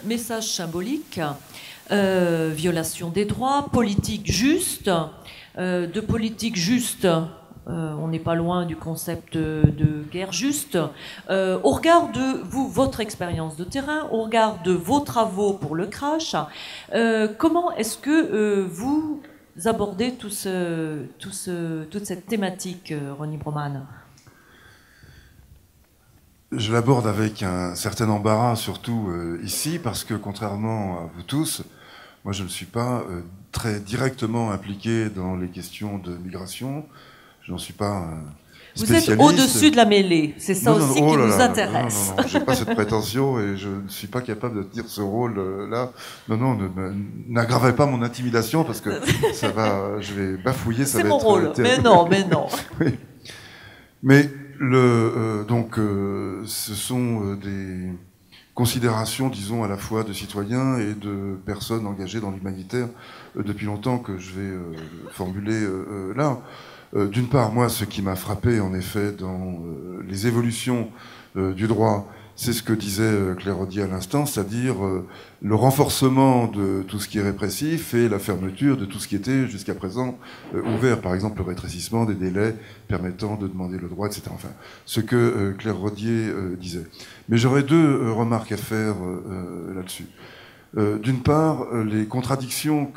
message symbolique, violation des droits, politique juste. De politique juste, on n'est pas loin du concept de guerre juste. Au regard de votre expérience de terrain, au regard de vos travaux pour le crash, comment est-ce que vous abordez toute cette thématique, Ronnie Broman? Je l'aborde avec un certain embarras, surtout ici, parce que contrairement à vous tous, moi je ne suis pas très directement impliqué dans les questions de migration. Je n'en suis pas spécialiste. Vous êtes au-dessus de la mêlée, c'est ça aussi qui vous intéresse. Non, j'ai pas cette prétention et je ne suis pas capable de tenir ce rôle-là. Non, n'aggravez pas mon intimidation parce que ça va, je vais bafouiller. C'est mon rôle, mais non. Oui. Mais ce sont des considérations, disons, à la fois de citoyens et de personnes engagées dans l'humanitaire depuis longtemps que je vais formuler là. D'une part, moi, ce qui m'a frappé, en effet, dans les évolutions du droit, c'est ce que disait Claire Rodier à l'instant, c'est-à-dire le renforcement de tout ce qui est répressif et la fermeture de tout ce qui était jusqu'à présent ouvert. Par exemple, le rétrécissement des délais permettant de demander le droit, etc. Enfin, ce que Claire Rodier disait. Mais j'aurais deux remarques à faire là-dessus. D'une part, les contradictions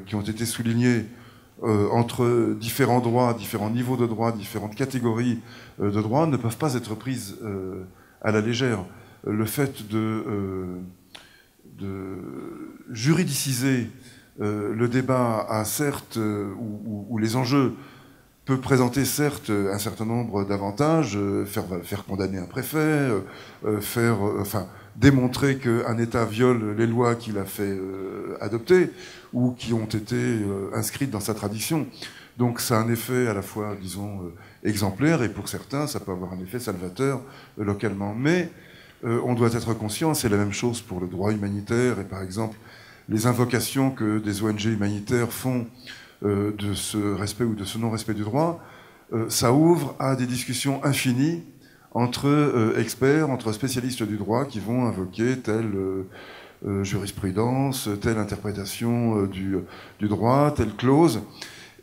qui ont été soulignées entre différents droits, différents niveaux de droit, différentes catégories de droits ne peuvent pas être prises à la légère. Le fait de juridiciser le débat à certes, où les enjeux peuvent présenter certes un certain nombre d'avantages, faire condamner un préfet, démontrer qu'un État viole les lois qu'il a fait adopter ou qui ont été inscrites dans sa tradition. Donc ça a un effet à la fois, disons, exemplaire, et pour certains, ça peut avoir un effet salvateur localement. Mais on doit être conscient, c'est la même chose pour le droit humanitaire, et par exemple, les invocations que des ONG humanitaires font de ce respect ou de ce non-respect du droit, ça ouvre à des discussions infinies entre experts, entre spécialistes du droit qui vont invoquer telle jurisprudence, telle interprétation du droit, telle clause.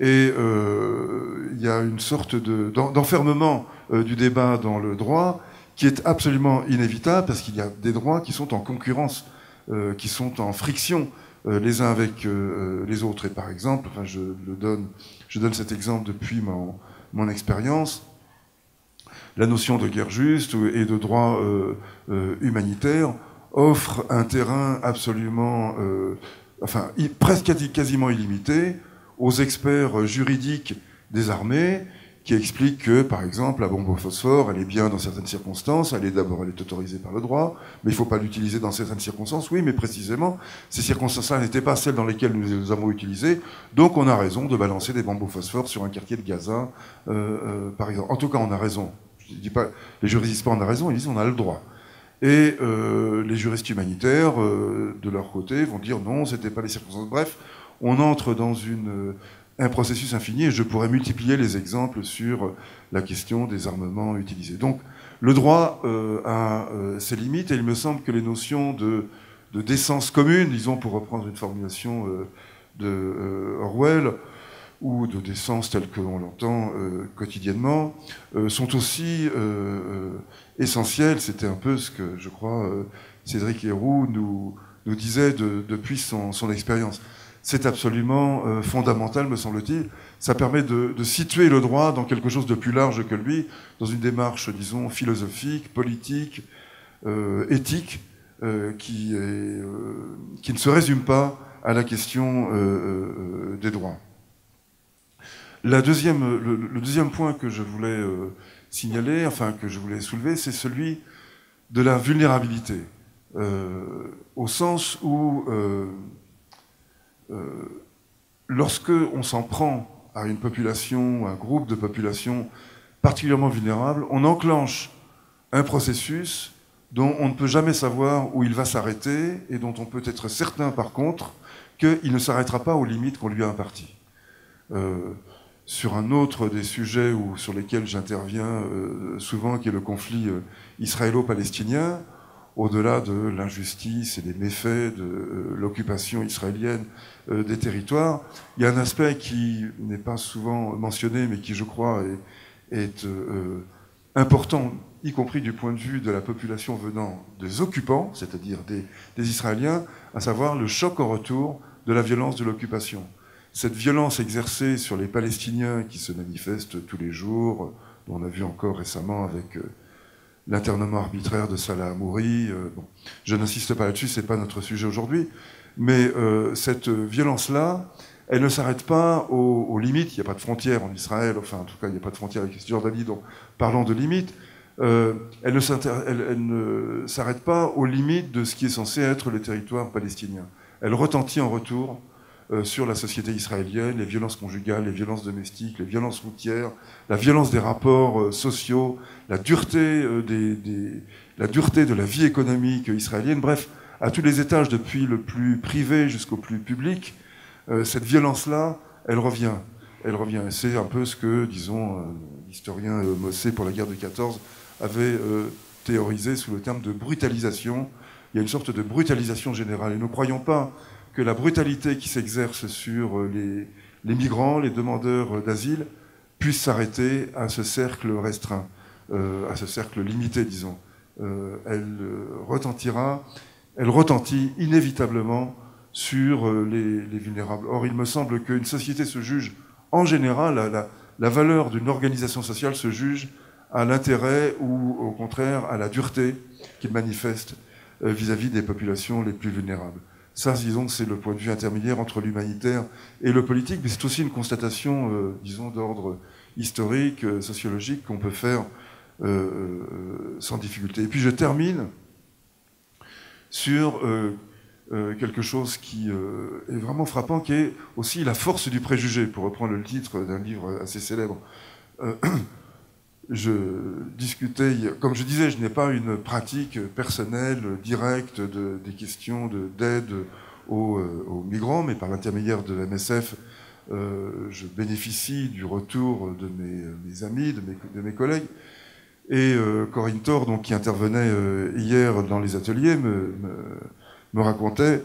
Et il y a une sorte d'enfermement du débat dans le droit qui est absolument inévitable parce qu'il y a des droits qui sont en concurrence, qui sont en friction les uns avec les autres. Et par exemple, enfin, je donne cet exemple depuis mon expérience, la notion de guerre juste et de droit humanitaire offre un terrain absolument, presque quasiment illimité aux experts juridiques des armées qui expliquent que, par exemple, la bombe au phosphore, elle est bien dans certaines circonstances, elle est autorisée par le droit, mais il ne faut pas l'utiliser dans certaines circonstances. Oui, mais précisément, ces circonstances-là n'étaient pas celles dans lesquelles nous les avons utilisées, donc on a raison de balancer des bombes au phosphore sur un quartier de Gaza, par exemple. En tout cas, on a raison. Je ne dis pas, les juristes disent pas on a raison, ils disent on a le droit. Et les juristes humanitaires, de leur côté, vont dire non, ce n'était pas les circonstances. Bref, on entre dans un processus infini, et je pourrais multiplier les exemples sur la question des armements utilisés. Donc, le droit a ses limites, et il me semble que les notions de décence commune, disons pour reprendre une formulation de Orwell, ou de décence telle que l'on l'entend quotidiennement, sont aussi essentielles. C'était un peu ce que, je crois, Cédric Héroux nous disait depuis son expérience. C'est absolument fondamental, me semble-t-il. Ça permet de situer le droit dans quelque chose de plus large que lui, dans une démarche, disons, philosophique, politique, éthique, qui ne se résume pas à la question des droits. Le deuxième point que je voulais signaler, enfin que je voulais soulever, c'est celui de la vulnérabilité, au sens où lorsque on s'en prend à une population, à un groupe de population particulièrement vulnérable, on enclenche un processus dont on ne peut jamais savoir où il va s'arrêter et dont on peut être certain par contre qu'il ne s'arrêtera pas aux limites qu'on lui a imparties. Sur un autre des sujets sur lesquels j'interviens souvent, qui est le conflit israélo-palestinien, au-delà de l'injustice et des méfaits de l'occupation israélienne des territoires, il y a un aspect qui n'est pas souvent mentionné, mais qui, je crois, est important, y compris du point de vue de la population venant des occupants, c'est-à-dire des Israéliens, à savoir le choc en retour de la violence de l'occupation. Cette violence exercée sur les Palestiniens qui se manifestent tous les jours, dont on a vu encore récemment avec l'internement arbitraire de Salah Hamouri. Bon, je n'insiste pas là-dessus, c'est pas notre sujet aujourd'hui, mais cette violence-là, elle ne s'arrête pas aux limites. Il n'y a pas de frontières en Israël, enfin en tout cas il n'y a pas de frontières avec la Cisjordanie, donc parlons de limites. Elle ne s'arrête pas aux limites de ce qui est censé être le territoire palestinien. Elle retentit en retour sur la société israélienne, les violences conjugales, les violences domestiques, les violences routières, la violence des rapports sociaux, la dureté de la vie économique israélienne, bref, à tous les étages, depuis le plus privé jusqu'au plus public, cette violence-là, elle revient. Elle revient. Et c'est un peu ce que, disons, l'historien Mossé pour la guerre de 14 avait théorisé sous le terme de brutalisation. Il y a une sorte de brutalisation générale. Et nous ne croyons pas que la brutalité qui s'exerce sur les migrants, les demandeurs d'asile, puisse s'arrêter à ce cercle restreint, à ce cercle limité, disons. Elle retentit inévitablement sur les vulnérables. Or, il me semble qu'une société se juge, en général, la valeur d'une organisation sociale se juge à l'intérêt ou, au contraire, à la dureté qu'il manifeste vis-à-vis des populations les plus vulnérables. Ça, disons, c'est le point de vue intermédiaire entre l'humanitaire et le politique, mais c'est aussi une constatation, disons, d'ordre historique, sociologique, qu'on peut faire sans difficulté. Et puis je termine sur quelque chose qui est vraiment frappant, qui est aussi la force du préjugé, pour reprendre le titre d'un livre assez célèbre. Je discutais, comme je disais, je n'ai pas une pratique personnelle, directe des questions d'aide aux migrants, mais par l'intermédiaire de MSF, je bénéficie du retour de mes amis, de mes collègues. Et Corinne Thor, donc, qui intervenait hier dans les ateliers, me racontait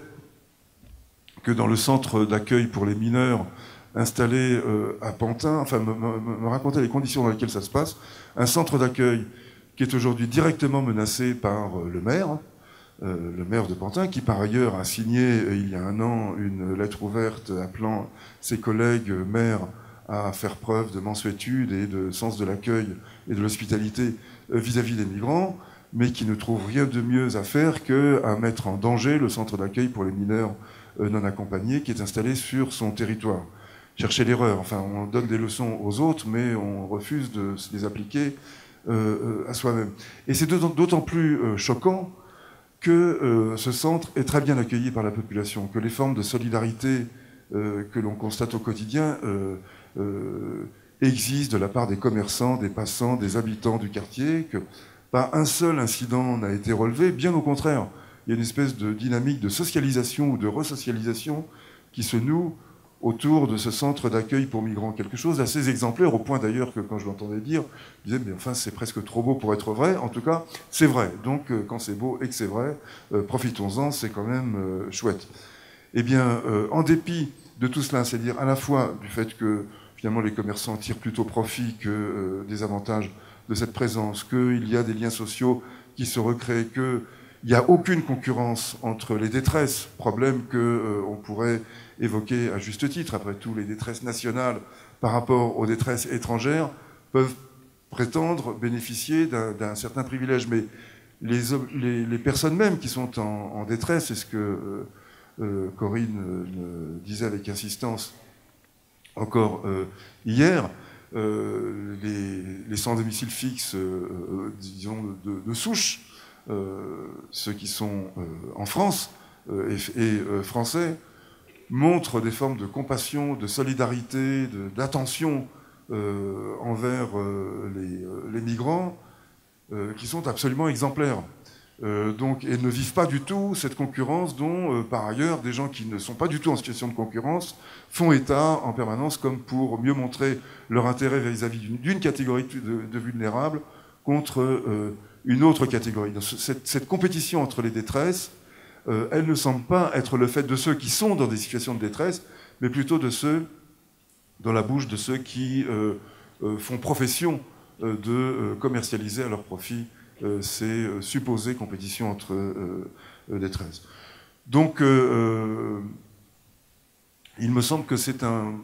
que dans le centre d'accueil pour les mineurs installé à Pantin, enfin me racontait les conditions dans lesquelles ça se passe, un centre d'accueil qui est aujourd'hui directement menacé par le maire de Pantin, qui par ailleurs a signé il y a un an une lettre ouverte appelant ses collègues maires à faire preuve de mansuétude et de sens de l'accueil et de l'hospitalité vis-à-vis des migrants, mais qui ne trouve rien de mieux à faire qu'à mettre en danger le centre d'accueil pour les mineurs non accompagnés qui est installé sur son territoire. Chercher l'erreur. Enfin, on donne des leçons aux autres, mais on refuse de se les appliquer à soi-même. Et c'est d'autant plus choquant que ce centre est très bien accueilli par la population, que les formes de solidarité que l'on constate au quotidien existent de la part des commerçants, des passants, des habitants du quartier, que pas un seul incident n'a été relevé, bien au contraire. Il y a une espèce de dynamique de socialisation ou de resocialisation qui se noue autour de ce centre d'accueil pour migrants. Quelque chose d'assez exemplaire, au point d'ailleurs que quand je l'entendais dire, je disais, mais enfin, c'est presque trop beau pour être vrai. En tout cas, c'est vrai. Donc, quand c'est beau et que c'est vrai, profitons-en, c'est quand même chouette. Eh bien, en dépit de tout cela, c'est-à-dire à la fois du fait que, finalement, les commerçants tirent plutôt profit que des avantages de cette présence, qu'il y a des liens sociaux qui se recréent, qu'il n'y a aucune concurrence entre les détresses, problème qu'on pourrait évoquer à juste titre. Après tout, les détresses nationales par rapport aux détresses étrangères peuvent prétendre bénéficier d'un certain privilège. Mais les personnes mêmes qui sont en détresse, c'est ce que Corinne disait avec insistance encore hier, les sans domicile fixe, disons, de souche, ceux qui sont en France et français, montrent des formes de compassion, de solidarité, d'attention envers les migrants qui sont absolument exemplaires. Donc, et ne vivent pas du tout cette concurrence dont, par ailleurs, des gens qui ne sont pas du tout en situation de concurrence font état en permanence comme pour mieux montrer leur intérêt vis-à-vis d'une catégorie de vulnérables contre une autre catégorie. Cette compétition entre les détresses, elle ne semble pas être le fait de ceux qui sont dans des situations de détresse, mais plutôt de ceux, dans la bouche de ceux qui font profession de commercialiser à leur profit ces supposées compétitions entre détresses. Donc, il me semble que c'est une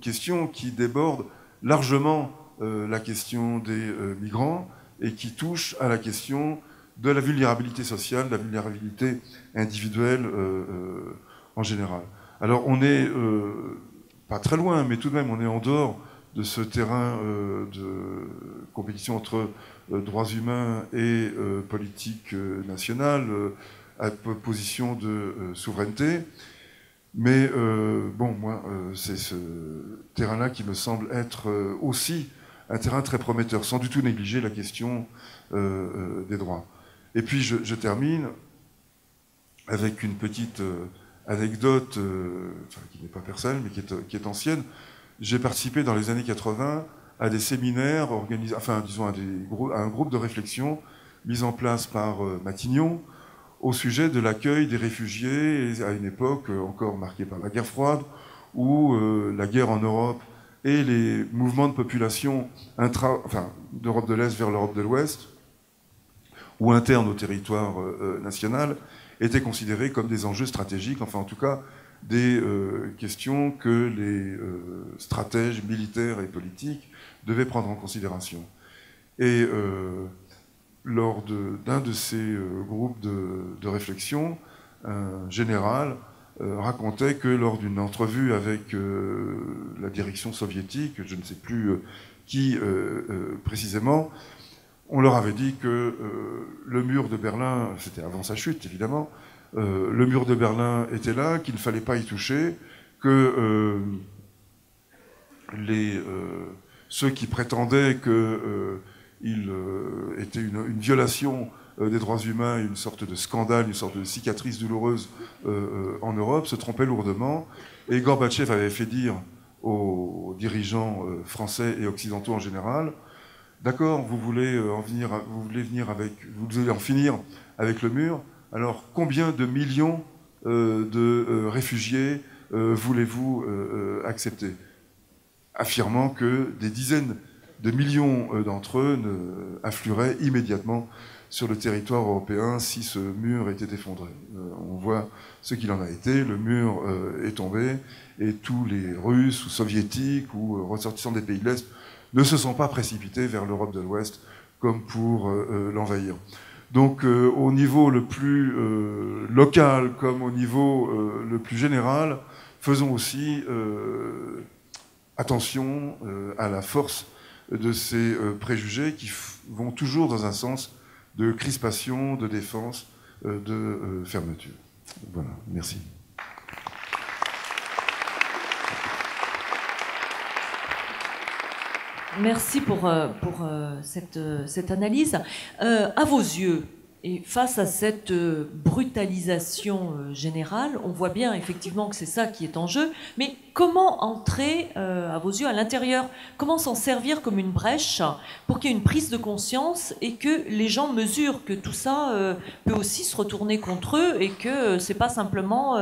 question qui déborde largement la question des migrants et qui touche à la question de la vulnérabilité sociale, de la vulnérabilité individuelle en général. Alors, on n'est pas très loin, mais tout de même, on est en dehors de ce terrain de compétition entre droits humains et politique nationale, à position de souveraineté. Mais bon, moi, c'est ce terrain-là qui me semble être aussi un terrain très prometteur, sans du tout négliger la question des droits. Et puis, je termine avec une petite anecdote, qui n'est pas personnelle, mais qui est ancienne. J'ai participé dans les années 80 à des séminaires organisés, enfin, disons, à un groupe de réflexion mis en place par Matignon au sujet de l'accueil des réfugiés à une époque encore marquée par la guerre froide, où la guerre en Europe et les mouvements de population d'Europe de l'Est vers l'Europe de l'Ouest, ou internes au territoire national, étaient considérés comme des enjeux stratégiques, enfin en tout cas des questions que les stratèges militaires et politiques devaient prendre en considération. Et lors d'un de ces groupes de réflexion, un général racontait que lors d'une entrevue avec la direction soviétique, je ne sais plus qui précisément, on leur avait dit que le mur de Berlin, c'était avant sa chute évidemment, le mur de Berlin était là, qu'il ne fallait pas y toucher, que ceux qui prétendaient qu'il était une violation des droits humains, une sorte de scandale, une sorte de cicatrice douloureuse en Europe, se trompaient lourdement. Et Gorbatchev avait fait dire aux dirigeants français et occidentaux en général: d'accord, vous voulez en finir avec le mur, alors combien de millions de réfugiés voulez-vous accepter? Affirmant que des dizaines de millions d'entre eux afflueraient immédiatement sur le territoire européen si ce mur était effondré. On voit ce qu'il en a été, le mur est tombé, et tous les Russes ou Soviétiques ou ressortissants des pays de l'Est ne se sont pas précipités vers l'Europe de l'Ouest comme pour l'envahir. Donc au niveau le plus local comme au niveau le plus général, faisons aussi attention à la force de ces préjugés qui vont toujours dans un sens de crispation, de défense, de fermeture. Voilà, merci. Merci pour cette analyse. À vos yeux, et face à cette brutalisation générale, on voit bien effectivement que c'est ça qui est en jeu, mais comment entrer, à vos yeux, à l'intérieur? Comment s'en servir comme une brèche pour qu'il y ait une prise de conscience et que les gens mesurent que tout ça peut aussi se retourner contre eux et que c'est pas simplement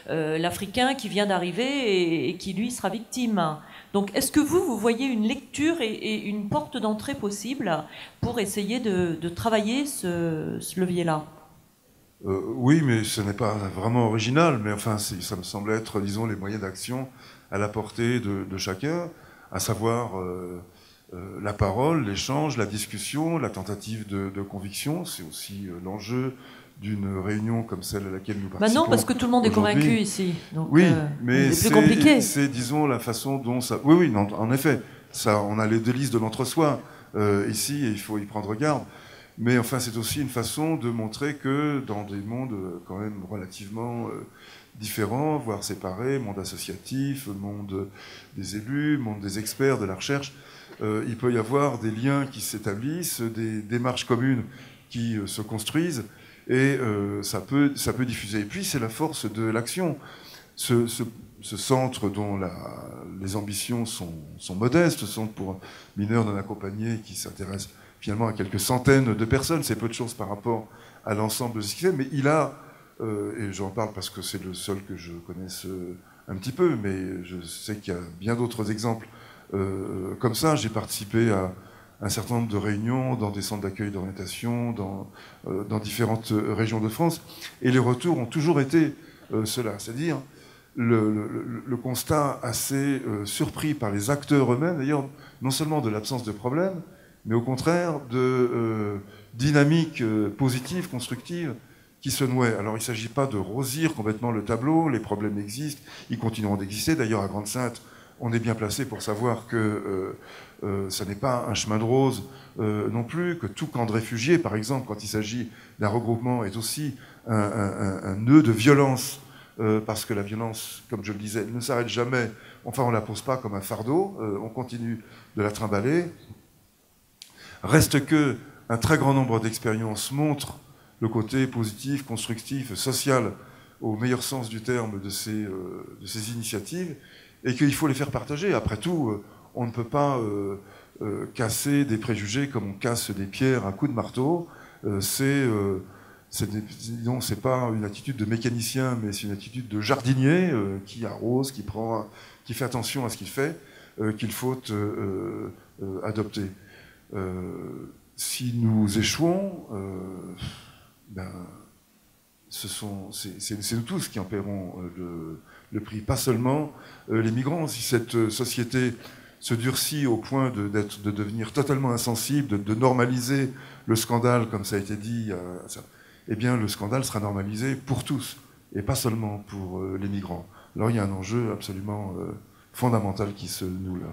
l'Africain qui vient d'arriver et qui, lui, sera victime? Donc, est-ce que vous voyez une lecture et une porte d'entrée possible pour essayer de travailler ce levier-là? Oui, mais ce n'est pas vraiment original, mais enfin, ça me semble être, disons, les moyens d'action à la portée de chacun, à savoir la parole, l'échange, la discussion, la tentative de conviction. C'est aussi l'enjeu d'une réunion comme celle à laquelle nous participons. Non, parce que tout le monde est convaincu ici. Donc, oui, mais c'est plus compliqué. C'est, disons, la façon dont ça... Oui, non, en effet, ça, on a les délices de l'entre-soi ici, et il faut y prendre garde. Mais enfin, c'est aussi une façon de montrer que dans des mondes quand même relativement différents, voire séparés, monde associatif, monde des élus, monde des experts, de la recherche, il peut y avoir des liens qui s'établissent, des démarches communes qui se construisent, et ça peut diffuser. Et puis, c'est la force de l'action. Ce centre dont les ambitions sont modestes, sont pour mineurs non accompagnés qui s'intéressent finalement à quelques centaines de personnes. C'est peu de choses par rapport à l'ensemble de ce qu'il fait, mais il a, et j'en parle parce que c'est le seul que je connaisse un petit peu, mais je sais qu'il y a bien d'autres exemples comme ça. J'ai participé à un certain nombre de réunions dans des centres d'accueil d'orientation, dans différentes régions de France, et les retours ont toujours été cela, c'est-à-dire le constat assez surpris par les acteurs eux-mêmes, d'ailleurs, non seulement de l'absence de problème, mais au contraire de dynamiques positives, constructives, qui se nouaient. Alors il ne s'agit pas de rosir complètement le tableau, les problèmes existent, ils continueront d'exister. D'ailleurs, à Grande-Synthe, on est bien placé pour savoir que ça n'est pas un chemin de rose non plus, que tout camp de réfugiés, par exemple, quand il s'agit d'un regroupement, est aussi un nœud de violence, parce que la violence, comme je le disais, ne s'arrête jamais. Enfin, on ne la pose pas comme un fardeau, on continue de la trimballer. Reste que un très grand nombre d'expériences montrent le côté positif, constructif, social, au meilleur sens du terme de ces initiatives, et qu'il faut les faire partager. Après tout, on ne peut pas casser des préjugés comme on casse des pierres à coups de marteau. C'est pas une attitude de mécanicien, mais c'est une attitude de jardinier qui arrose, qui fait attention à ce qu'il fait, qu'il faut adopter. Si nous échouons, c'est nous tous qui en paierons le prix, pas seulement les migrants. Si cette société se durcit au point de devenir totalement insensible, de normaliser le scandale, comme ça a été dit, eh bien le scandale sera normalisé pour tous, et pas seulement pour les migrants. Alors il y a un enjeu absolument fondamental qui se noue là.